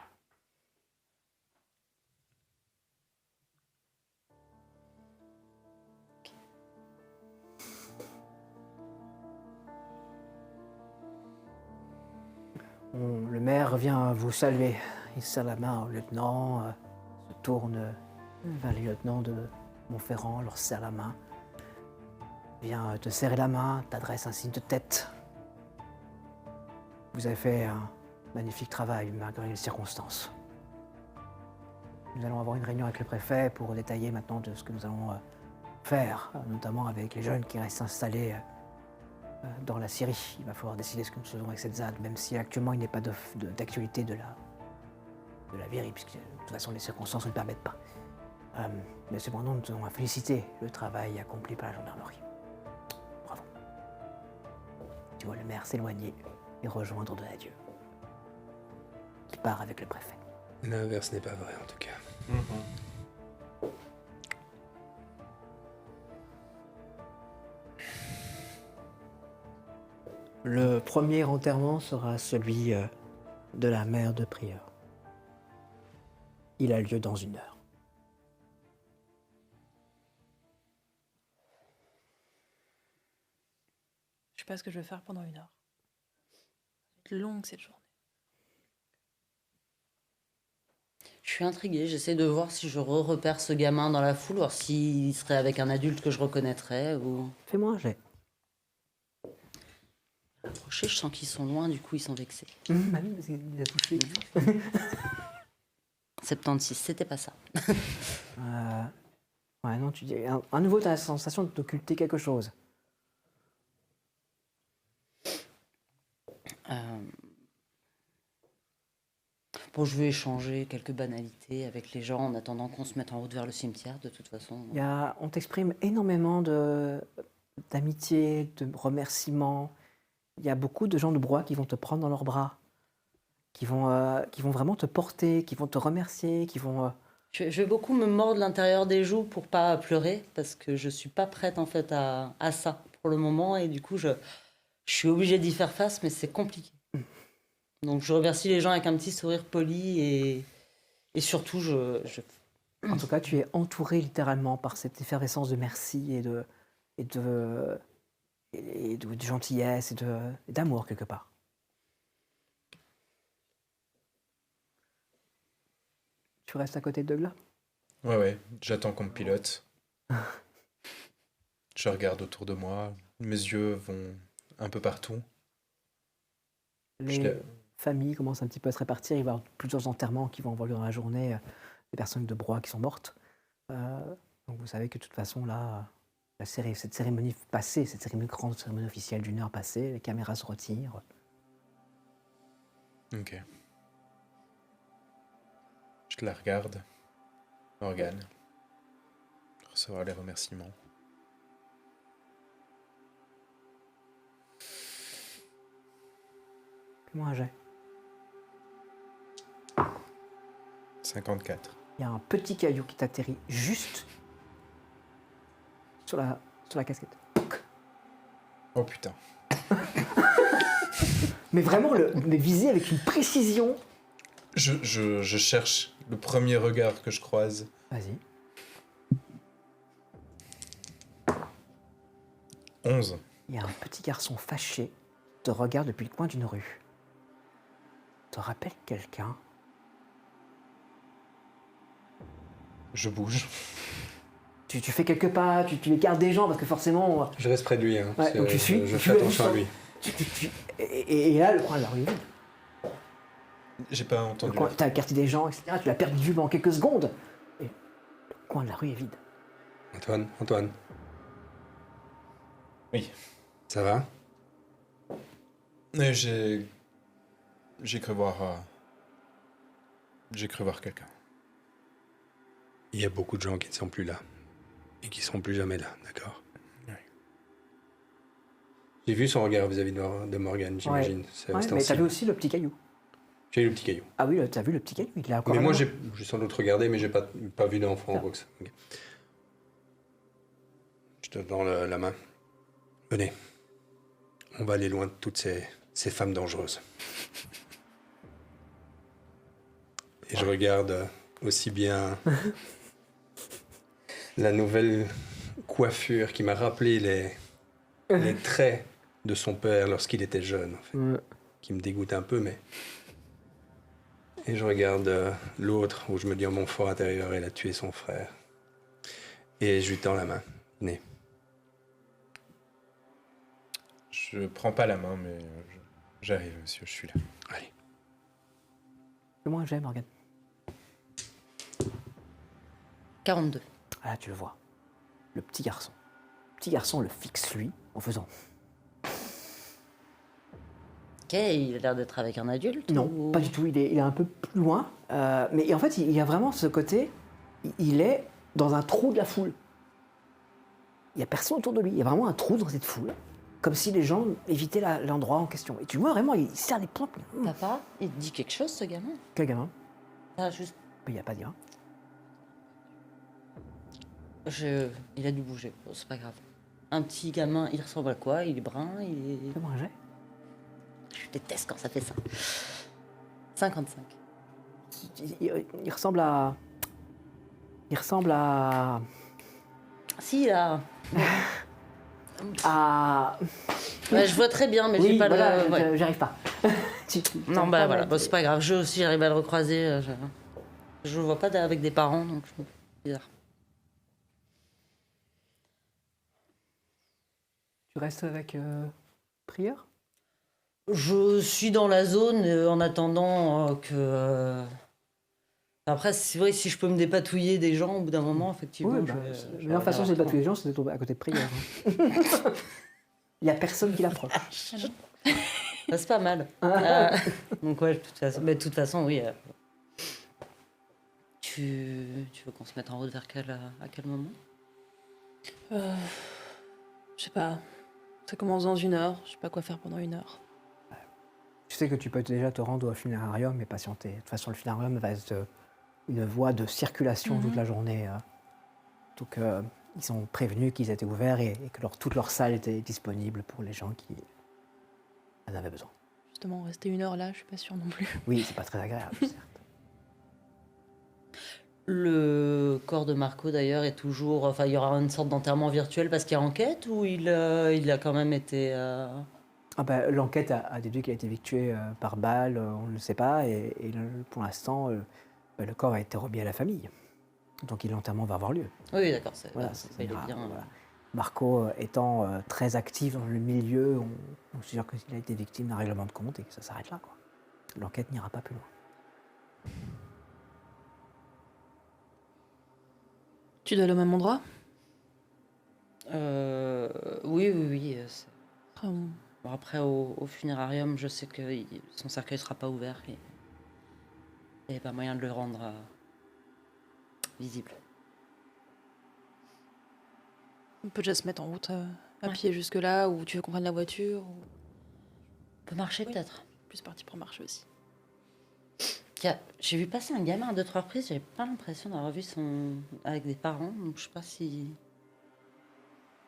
Le maire vient vous saluer. Il serre la main au lieutenant, se tourne vers les lieutenants de Montferrand, leur serre la main. Vient te serrer la main, t'adresse un signe de tête. Vous avez fait un magnifique travail malgré les circonstances. Nous allons avoir une réunion avec le préfet pour détailler maintenant de ce que nous allons faire, notamment avec les jeunes qui restent installés dans la Syrie. Il va falloir décider ce que nous faisons avec cette ZAD, même si actuellement il n'est pas d'actualité de la vérité, puisque de toute façon les circonstances ne le permettent pas. Mais cependant, nous tenons à féliciter le travail accompli par la gendarmerie. Bravo. Tu vois le maire s'éloigner et rejoindre Donadieu, qui part avec le préfet. L'inverse n'est pas vrai, en tout cas. Le premier enterrement sera celui de la mère de Prieur. Il a lieu dans 1 heure. Je sais pas ce que je vais faire pendant 1 heure. Ça va être longue cette journée. Je suis intriguée, j'essaie de voir si je repère ce gamin dans la foule, voir s'il serait avec un adulte que je reconnaîtrais ou... Fais-moi un jet. Approcher, je sens qu'ils sont loin, du coup ils sont vexés. Bah oui, parce qu'il a touché. 76, c'était pas ça. Ouais, non, tu dis. À nouveau, tu as la sensation de t'occulter quelque chose. Bon, je vais échanger quelques banalités avec les gens en attendant qu'on se mette en route vers le cimetière, de toute façon. On t'exprime énormément d'amitié, de remerciements. Il y a beaucoup de gens de Broye qui vont te prendre dans leurs bras, qui vont vraiment te porter, qui vont te remercier, qui vont... Je vais beaucoup me mordre l'intérieur des joues pour pas pleurer, parce que je suis pas prête en fait à ça pour le moment, et du coup je suis obligée d'y faire face, mais c'est compliqué. Donc je remercie les gens avec un petit sourire poli, et surtout En tout cas, tu es entouré littéralement par cette effervescence de merci et de gentillesse et d'amour quelque part. Tu restes à côté de Douglas? Ouais, j'attends qu'on me pilote. Je regarde autour de moi, mes yeux vont un peu partout. Les familles commencent un petit peu à se répartir. Il va y avoir plusieurs enterrements qui vont avoir lieu dans la journée. Des personnes de Broye qui sont mortes. Donc vous savez que de toute façon, là, cette cérémonie passée, cette grande cérémonie officielle d'1 heure passée, les caméras se retirent. Ok. Je la regarde. Morgane. Recevoir les remerciements. Fais-moi un jet. 54. Il y a un petit caillou qui t'atterrit juste sur la casquette. Oh putain. Mais vraiment, mais visé avec une précision. Je cherche le premier regard que je croise. Vas-y. 11. Il y a un petit garçon fâché qui te regarde depuis le coin d'une rue. Te rappelle quelqu'un? Je bouge. Tu fais quelques pas, tu écartes des gens parce que forcément. Je reste près de lui. Hein. Ouais, donc tu suis. Je fais attention à lui. Et là, le coin de la rue est vide. J'ai pas entendu. T'as écarté des gens, etc. Tu l'as perdu de vue pendant quelques secondes. Et le coin de la rue est vide. Antoine. Oui. Ça va? Mais j'ai cru voir quelqu'un. Il y a beaucoup de gens qui ne sont plus là. Et qui ne seront plus jamais là, d'accord? Oui. J'ai vu son regard vis-à-vis de Morgane, j'imagine. Ouais. C'est Ouais, mais t'as ostensible. vu aussi le petit caillou. J'ai eu le petit caillou. Ah oui, t'as vu le petit caillou, il est encore Mais là. moi, j'ai sans doute regardé, mais j'ai pas vu d'enfant en boxe. Ok. Je te tends la main. Venez. On va aller loin de toutes ces femmes dangereuses. Et je regarde aussi bien la nouvelle coiffure qui m'a rappelé les traits de son père lorsqu'il était jeune, en fait, Ouais. qui me dégoûte un peu, mais... Et je regarde l'autre, où je me dis en mon fort intérieur, elle a tué son frère. Et je lui tends la main. Venez. Je prends pas la main, mais j'arrive, monsieur, je suis là. Allez. Fais-moi un jet, Morgane. 42. Ah, tu le vois. le petit garçon. Le petit garçon le fixe lui en faisant Ok, il a l'air d'être avec un adulte non, ou- pas du tout, il est un peu plus loin. Mais en fait, il y a vraiment ce côté, il est dans un trou de la foule. Il n'y a personne autour de lui, il y a vraiment un trou dans cette foule, comme si les gens évitaient l'endroit en question. Et tu vois vraiment, il serre les poings. Papa, il te dit quelque chose, ce gamin? Quel gamin? Ah, juste. Il n'y a pas à dire. Il a dû bouger, bon, c'est pas grave. Un petit gamin, il ressemble à quoi? Il est brun, il est... Fais-moi un jet. Je déteste quand ça fait ça. 55. Il ressemble à... Il ressemble à... Si, là. à... Ouais, je vois très bien, mais j'ai Oui, pas voilà, le... ouais. j'arrive pas. Non, t'arrives bah pas, voilà, mais bon, c'est pas grave. Je aussi, j'arrive à le recroiser. Je le vois pas avec des parents, donc je me... bizarre. Tu restes avec Prieur? Je suis dans la zone en attendant que... Après, c'est vrai, si je peux me dépatouiller des gens au bout d'un moment, effectivement. Oui, je bah, vais- la je meilleure vais façon, c'est de regarder. battre tous les gens, c'est de tomber à côté de Prieur. hein. Il n'y a personne qui l'approche. Ah, c'est pas mal. Donc ouais, de toute façon, oui. Tu veux qu'on se mette en route vers à quel moment? Je sais pas. Ça commence dans 1 heure. Je sais pas quoi faire pendant 1 heure. Tu sais que tu peux déjà te rendre au funérarium et patienter. De toute façon, le funérarium va être une voie de circulation toute la journée. Donc, ils sont prévenus qu'ils étaient ouverts et que toute leur salle était disponible pour les gens qui en avaient besoin. Justement, rester 1 heure là, je suis pas sûre non plus. Oui, c'est pas très agréable, certes. Le corps de Marco, d'ailleurs, est toujours... Enfin, il y aura une sorte d'enterrement virtuel parce qu'il y a enquête ou il a quand même été... Ah ben, l'enquête a déduit qu'il a été victué par balle, on ne le sait pas, et pour l'instant, le corps a été remis à la famille. Donc l'enterrement va avoir lieu. Oui, d'accord. Voilà, c'est ça bel et ira, bien. voilà. Marco étant très actif dans le milieu, on se dit qu'il a été victime d'un règlement de compte et que ça s'arrête là, quoi. L'enquête n'ira pas plus loin. Tu dois aller au même endroit? Oui. Après, Bon, après, au funérarium, je sais que son cercueil sera pas ouvert. Et il n'y a pas moyen de le rendre visible. on peut déjà se mettre en route à Ouais. pied jusque-là, ou tu veux qu'on prenne la voiture ou... On peut marcher Oui. peut-être. Plus parti pour marcher aussi. J'ai vu passer un gamin à 2-3 reprises. J'avais pas l'impression d'avoir vu avec des parents. Donc je sais pas si.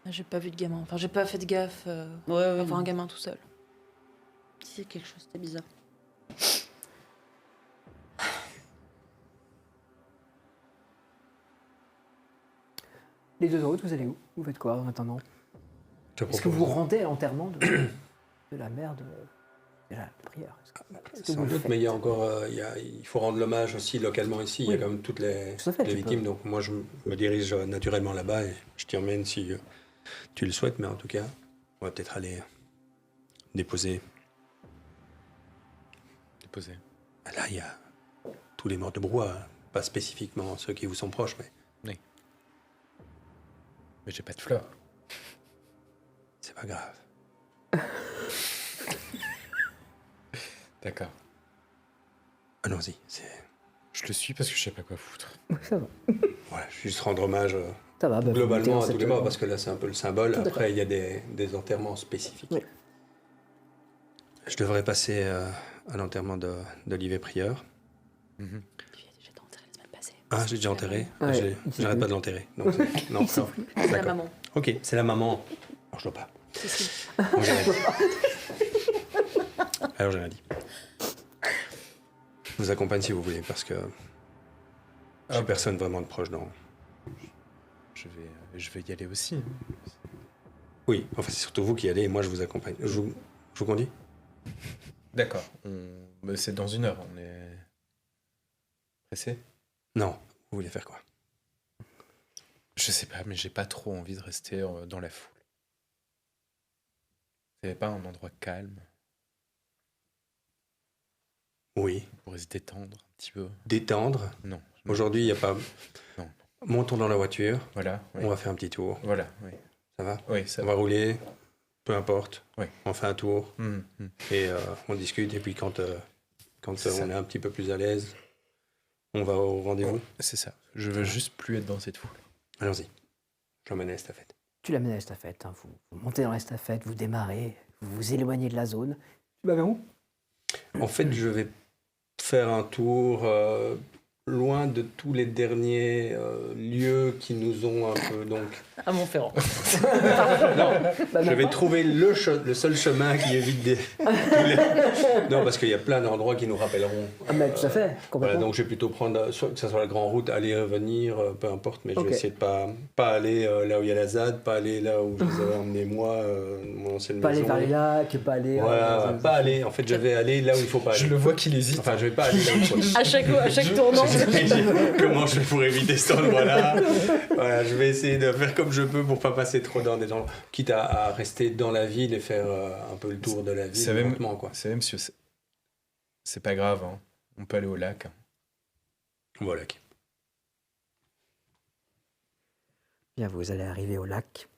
Ah, j'ai pas vu de gamin. Enfin, j'ai pas fait de gaffe Ouais, à voir non. un gamin tout seul. Si c'est quelque chose, c'était bizarre. Les 2 autres, vous allez où? Vous faites quoi en attendant? Je te Est-ce que vous vous propose- rendez à l'enterrement de la mère de la prière? Est-ce que vous Sans le doute, faites? mais il y a encore, il faut rendre l'hommage aussi localement ici. Il y a Oui. quand même toutes les, Tout à fait, les tu victimes. peux. Donc moi, je me dirige naturellement là-bas et je t'y emmène si tu le souhaites. Mais en tout cas, on va peut-être aller déposer. Déposé. Là, il y a tous les morts de brouhaha, pas spécifiquement ceux qui vous sont proches, mais Mais j'ai pas de fleurs. c'est pas grave. D'accord. Allons-y. Je le suis parce que je sais pas quoi foutre. Ça va. Voilà, juste rendre hommage Ça va. Bah, vous mettez globalement dans à tous cette- les morts, parce que là, c'est un peu le symbole. Tout à fait. Après, il y a des enterrements spécifiques. Oui. Je devrais passer à l'enterrement d'Olivier Prieur. Mhm. Tu as déjà enterré la semaine passée. Ah, j'ai déjà enterré. Ouais, J'ai- il sait J'arrête plus. pas de l'enterrer. Donc, non, sait non. plus. C'est la D'accord. maman. Ok, c'est la maman. Alors, je dois pas. C'est si. Donc, j'ai rien dit. Alors, j'ai rien dit. Je vous accompagne si vous voulez, parce que j'ai personne vraiment de proche dans. Je vais y aller aussi. hein. Oui, enfin, c'est surtout vous qui allez et moi, je vous accompagne. Je vous conduis? D'accord. Mais c'est dans 1 heure. On est pressé. Non. Vous voulez faire quoi? Je sais pas, mais j'ai pas trop envie de rester dans la foule. Il n'y avait pas un endroit calme. Oui. On pourrait se détendre un petit peu. Détendre. Non. Aujourd'hui, il n'y a pas. Non. Montons dans la voiture, Voilà. Oui. on va faire un petit tour. Voilà. Oui. Ça va? Oui, ça On va. va rouler, peu importe. Oui. On fait un tour et on discute. Et puis quand C'est ça. on est un petit peu plus à l'aise, on va au rendez-vous. C'est ça. Je veux juste plus être dans cette foule. Allons-y. J'emmène à l'estafette. Tu l'amènes à l'estafette, hein. Vous montez dans l'estafette, vous démarrez, vous vous éloignez de la zone. Tu vas vers où? En fait, je vais faire un tour loin de tous les derniers lieux qui nous ont un peu donc. À Montferrand. Non, Bah, je vais maintenant. trouver le seul chemin qui évite des. Non, parce qu'il y a plein d'endroits qui nous rappelleront. Ah, mais tout à fait, Voilà, complètement. donc je vais plutôt prendre, soit que ce soit la grande route, aller revenir, peu importe, mais je Ok. vais essayer de pas aller là où il y a la ZAD, pas aller là où je les avais emmenés moi, mon ancienne Pas aller maison. vers les lacs, pas aller. Voilà, pas aller. En fait, je vais aller là où il faut pas aller. Je le vois qu'il hésite. Enfin, je vais pas aller là où il faut aller. À chaque tournant. Comment je fais pour éviter cet endroit-là? Voilà, je vais essayer de faire comme je peux pour pas passer trop dans des endroits, quitte à rester dans la ville et faire un peu le tour de la ville C'est même- lentement, quoi. C'est même si c'est pas grave. Hein. On peut aller au lac. Hein. Voilà. Ok. Bien, vous allez arriver au lac.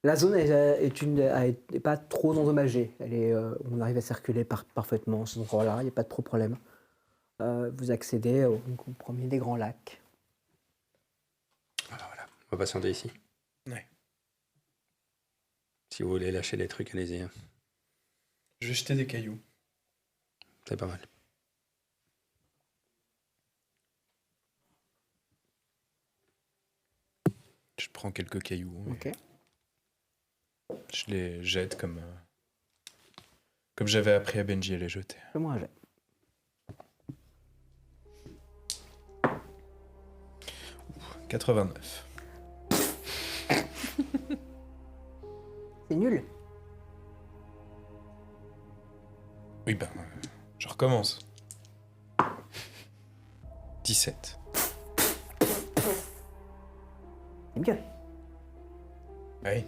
La zone est pas trop endommagée. On arrive à circuler parfaitement à cet endroit-là, il n'y a pas de trop de problème. Vous accédez au premier des grands lacs. Voilà. On va patienter ici. Ouais. Si vous voulez lâcher des trucs, allez-y. Hein. Je vais jeter des cailloux. C'est pas mal. Je prends quelques cailloux. Et Ok. je les jette comme j'avais appris à Benji à les jeter. Fais-moi un jet. « 89. C'est nul. Oui, ben, je recommence. 17. C'est mieux. Oui,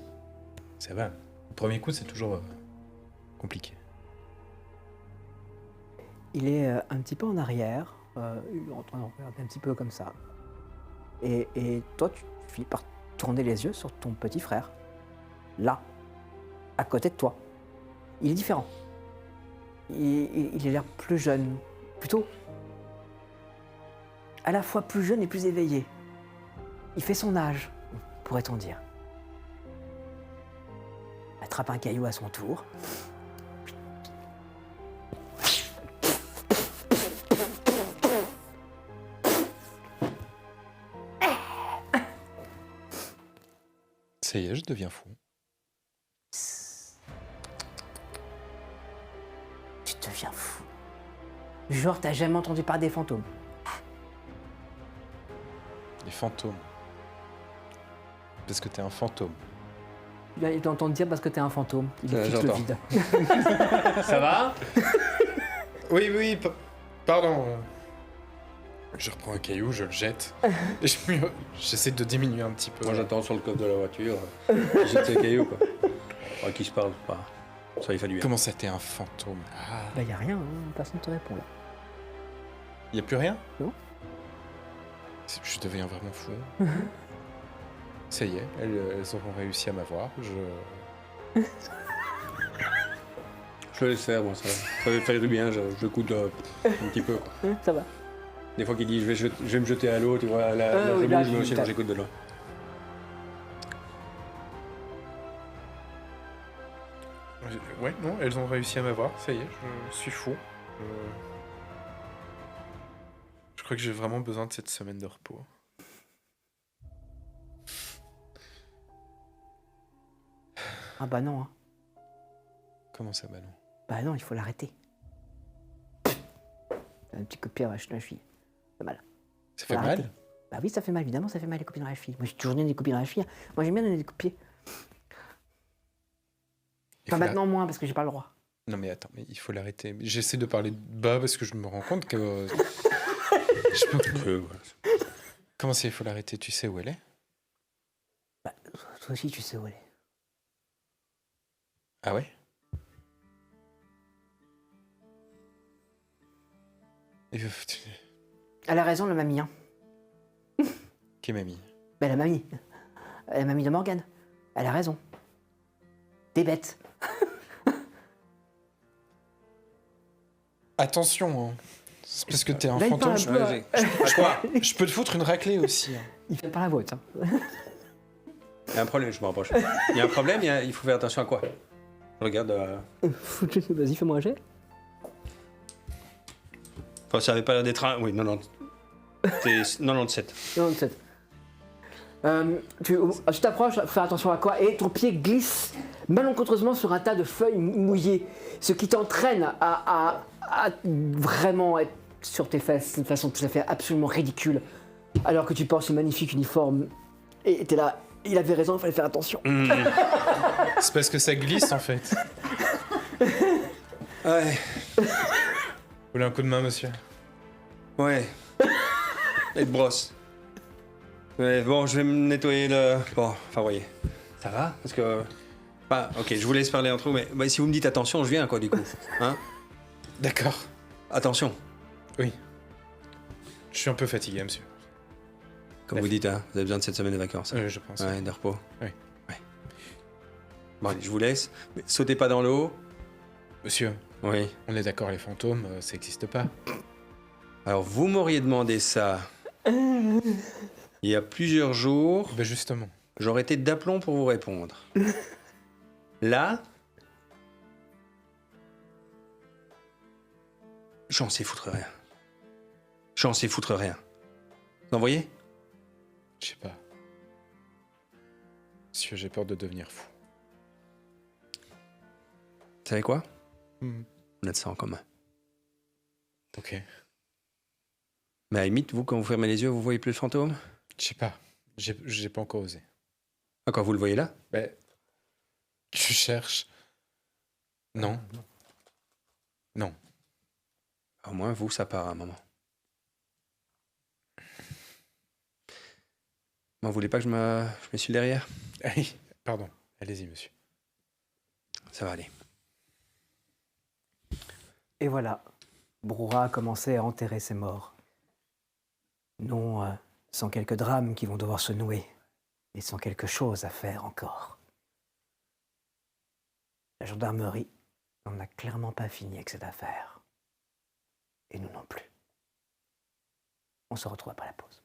ça va. Le premier coup, c'est toujours compliqué. Il est un petit peu en arrière, il est en train de regarder un petit peu comme ça. Et toi, tu finis par tourner les yeux sur ton petit frère. Là, à côté de toi. Il est différent. Il a l'air plus jeune, plutôt à la fois plus jeune et plus éveillé. Il fait son âge, pourrait-on dire. Attrape un caillou à son tour. Ça y est, je deviens fou. Tu deviens fou. Genre, t'as jamais entendu parler des fantômes. Les fantômes. Parce que t'es un fantôme. Il t'entend dire parce que t'es un fantôme. Il Ouais, fixe le j'entends. vide. Ça va? Oui, pardon. Je reprends un caillou, je le jette. Et j'essaie de diminuer un petit peu. Moi, j'attends sur le coffre de la voiture. Qui jette ses cailloux, quoi. À qui se parle, pas. Ça, il fait du bien. Comment ça, t'es un fantôme? Ah, Bah, y a rien, hein, personne te répond là. y a plus rien? Non. Je deviens vraiment fou. Ça y est, elles auront réussi à m'avoir. Je le laisse faire, moi, ça va faire du bien. J'écoute un petit peu, quoi. Ça va. Des fois qu'il dit je vais me jeter à l'eau, tu vois, là, oui, je là, bouge, mais aussi t'as- j'écoute de loin. Ouais, non, elles ont réussi à m'avoir. Ça y est, je suis fou. Je crois que j'ai vraiment besoin de cette semaine de repos. Ah bah non, hein. Comment ça, bah non? Bah non, il faut l'arrêter. Un petit coup de pied dans la cheville. Ça fait mal. Ça Faut fait l'arrêter. mal? Bah oui, ça fait mal, évidemment, ça fait mal les coups de pied dans la cheville. Moi, j'ai toujours donné des coups de pied dans la cheville. Moi, j'aime bien donner des coups de pied. Il Enfin, faut maintenant, moins, parce que j'ai pas le droit. Non mais attends, mais il faut l'arrêter. J'essaie de parler bas parce que je me rends compte que... Comment ça, il faut l'arrêter? Tu sais où elle est? Bah, toi aussi, tu sais où elle est. Ah ouais? Et, Elle a raison, le mamie, hein. Qui est mamie? Ben, la mamie de Morgane. Elle a raison. T'es bête. Attention, hein. C'est parce que t'es un Là, il fantôme. parle un peu, Ouais, Je peux te foutre une raclée aussi. Hein. Il fait pas la vôtre. Hein. Il y a un problème, je me rapproche. Il y a un problème, il faut faire attention à quoi? Je regarde. Vas-y, fais-moi un jet. Enfin, ça avait pas l'air d'être un. Oui, 90. T'es 97. 97. Tu t'approches, faire attention à quoi, et ton pied glisse malencontreusement sur un tas de feuilles mouillées, ce qui t'entraîne à vraiment être sur tes fesses d'une façon tout à fait absolument ridicule, alors que tu portes ce magnifique uniforme, et t'es là, il avait raison, il fallait faire attention. C'est parce que ça glisse en fait. Ouais. Vous voulez un coup de main, monsieur? Ouais. Et de brosse. Ouais, bon, je vais me nettoyer le. Bon, enfin, voyez. Ça va? Parce que. Bah, ok, je vous laisse parler entre vous, mais bah, si vous me dites attention, je viens, quoi, du coup. Hein? D'accord. Attention. Oui. Je suis un peu fatigué, monsieur. Comme vous dites, hein, vous avez besoin de cette semaine de vacances. Je pense. Ouais, de repos. Oui. Ouais. Bon, allez, je vous laisse. Mais sautez pas dans l'eau. Monsieur, Oui. on est d'accord, les fantômes, ça n'existe pas. Alors, vous m'auriez demandé ça il y a plusieurs jours. Ben justement. J'aurais été d'aplomb pour vous répondre. Là, j'en sais foutre rien. J'en sais foutre rien. Vous en voyez? Je sais pas. Monsieur, j'ai peur de devenir fou. Vous savez quoi? Hmm. On a de ça en commun. Ok. Mais à la limite, vous, quand vous fermez les yeux, vous voyez plus le fantôme? Je sais pas. J'ai pas encore osé. Ah, quand vous le voyez là? Ben. Je cherche. Non. Non. Au moins, vous, ça part à un moment. Bon, vous voulez pas que je me suis derrière? Ah oui, pardon. Allez-y, monsieur. Ça va aller. Et voilà, Brura a commencé à enterrer ses morts. Non sans quelques drames qui vont devoir se nouer, et sans quelque chose à faire encore. La gendarmerie n'en a clairement pas fini avec cette affaire. Et nous non plus. On se retrouve après la pause.